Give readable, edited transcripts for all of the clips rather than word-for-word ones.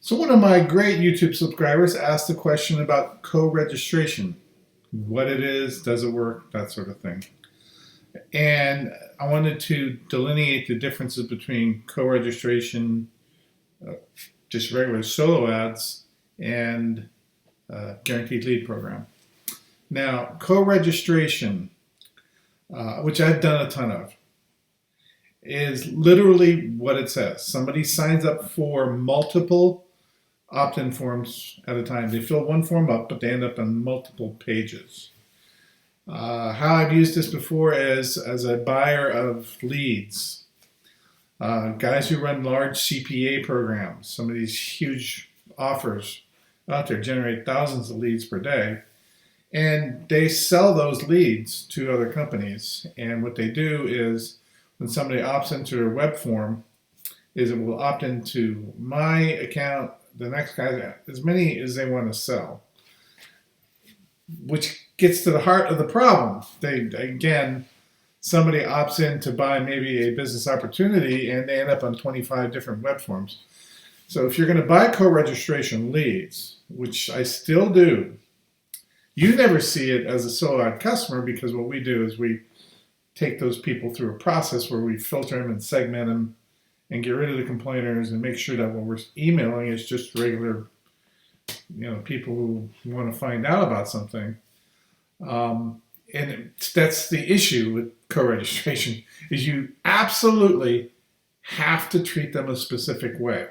So one of my great YouTube subscribers asked a question about co-registration. What it is, does it work, that sort of thing. And I wanted to delineate the differences between co-registration, just regular solo ads, and guaranteed lead program. Now, co-registration, which I've done a ton of, is literally what it says. Somebody signs up for multiple opt-in forms at a time. They fill one form up, but they end up on multiple pages. How I've used this before is as a buyer of leads. Guys who run large CPA programs, some of these huge offers out there generate thousands of leads per day. And they sell those leads to other companies. And what they do is when somebody opts into their web form, is it will opt into my account, the next guy, as many as they want to sell, which gets to the heart of the problem. Somebody opts in to buy maybe a business opportunity and they end up on 25 different web forms. So if you're going to buy co-registration leads, which I still do, you never see it as a solo ad customer, because what we do is we take those people through a process where we filter them and segment them and get rid of the complainers and make sure that what we're emailing is just regular, people who want to find out about something. That's the issue with co-registration, is you absolutely have to treat them a specific way.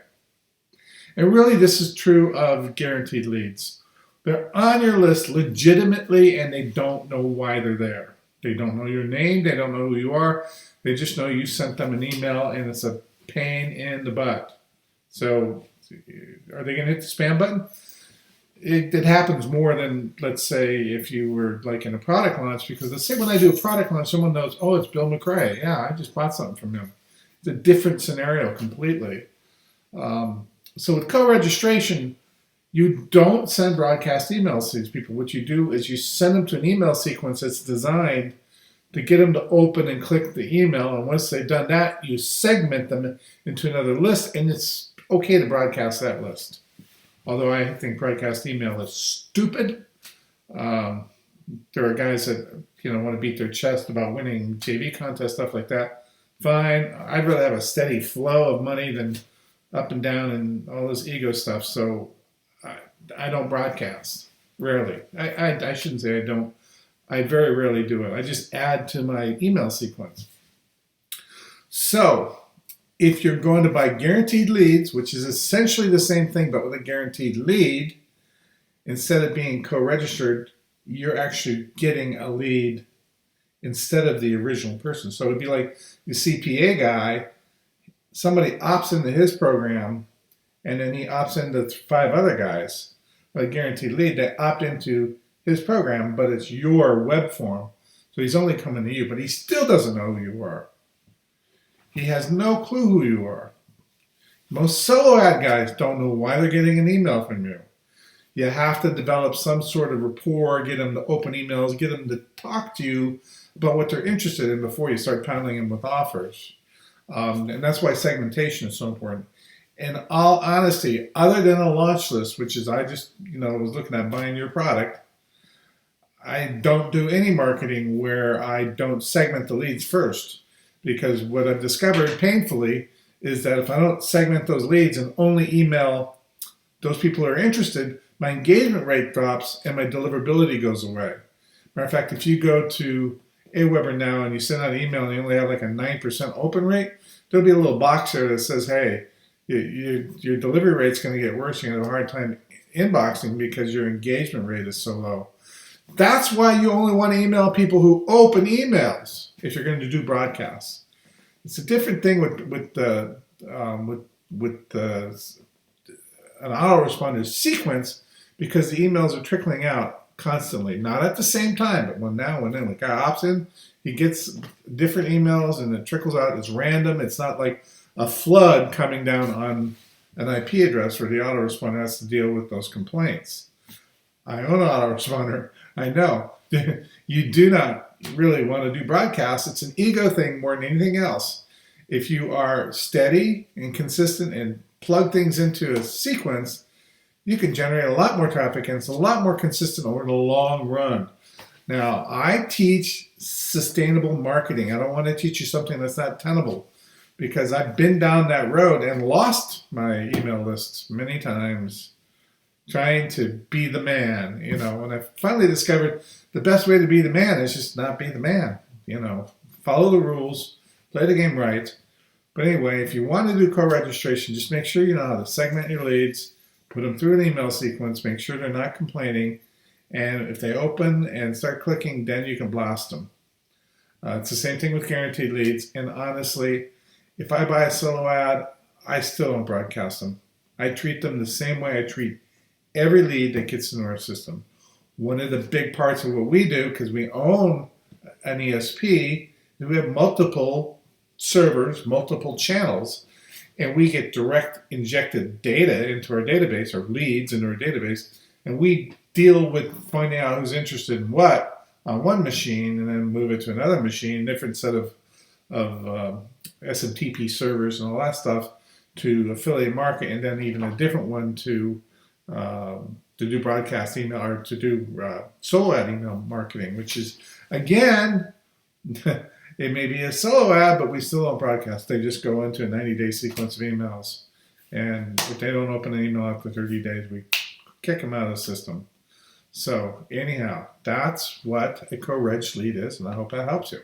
And really, this is true of guaranteed leads. They're on your list legitimately, and they don't know why they're there. They don't know your name. They don't know who you are. They just know you sent them an email, and it's a pain in the butt. So are they going to hit the spam button? It happens more than, let's say, if you were like in a product launch, because let's say when I do a product launch, someone knows, oh, it's Bill McRae. Yeah, I just bought something from him. It's a different scenario completely. So with co-registration, you don't send broadcast emails to these people. What you do is you send them to an email sequence that's designed to get them to open and click the email. And once they've done that, you segment them into another list, and it's okay to broadcast that list. Although I think broadcast email is stupid. There are guys that want to beat their chest about winning JV contests, stuff like that. Fine. I'd rather have a steady flow of money than up and down and all this ego stuff. So I don't broadcast. Rarely. I shouldn't say I don't. I very rarely do it. I just add to my email sequence. So if you're going to buy guaranteed leads, which is essentially the same thing but with a guaranteed lead, instead of being co-registered, you're actually getting a lead instead of the original person. So it'd be like the CPA guy, somebody opts into his program, and then he opts into 5 other guys. A guaranteed lead, they opt into his program, but it's your web form. So he's only coming to you, but he still doesn't know who you are. He has no clue who you are. Most solo ad guys don't know why they're getting an email from you. You have to develop some sort of rapport, get them to open emails, get them to talk to you about what they're interested in before you start pounding them with offers. And that's why segmentation is so important. In all honesty, other than a launch list, which is I just was looking at buying your product, I don't do any marketing where I don't segment the leads first. Because what I've discovered painfully is that if I don't segment those leads and only email those people who are interested, my engagement rate drops and my deliverability goes away. Matter of fact, if you go to Aweber now and you send out an email and you only have like a 9% open rate, there'll be a little box there that says, hey, your delivery rate's going to get worse. You're going to have a hard time inboxing because your engagement rate is so low. That's why you only want to email people who open emails if you're going to do broadcasts. It's a different thing with an autoresponder sequence, because the emails are trickling out constantly, not at the same time, but when the guy opts in, he gets different emails and it trickles out. It's random. It's not like a flood coming down on an IP address where the autoresponder has to deal with those complaints. I own an autoresponder. I know. You do not really want to do broadcasts. It's an ego thing more than anything else. If you are steady and consistent and plug things into a sequence, you can generate a lot more traffic, and it's a lot more consistent over the long run. Now, I teach sustainable marketing. I don't want to teach you something that's not tenable, because I've been down that road and lost my email lists many times trying to be the man, and I finally discovered the best way to be the man is just not be the man, follow the rules, play the game right. But anyway, if you want to do co-registration, just make sure you know how to segment your leads, put them through an email sequence, make sure they're not complaining, and if they open and start clicking, then you can blast them. It's the same thing with guaranteed leads, and honestly, if I buy a solo ad, I still don't broadcast them. I treat them the same way I treat every lead that gets into our system. One of the big parts of what we do, because we own an ESP, is we have multiple servers, multiple channels, and we get direct injected data into our database, or leads into our database, and we deal with finding out who's interested in what on one machine and then move it to another machine, different set of SMTP servers and all that stuff to affiliate market, and then even a different one to do broadcast email, or to do solo ad email marketing, which is, again, it may be a solo ad, but we still don't broadcast. They just go into a 90-day sequence of emails. And if they don't open an email after 30 days, we kick them out of the system. So anyhow, that's what a co-reg lead is, and I hope that helps you.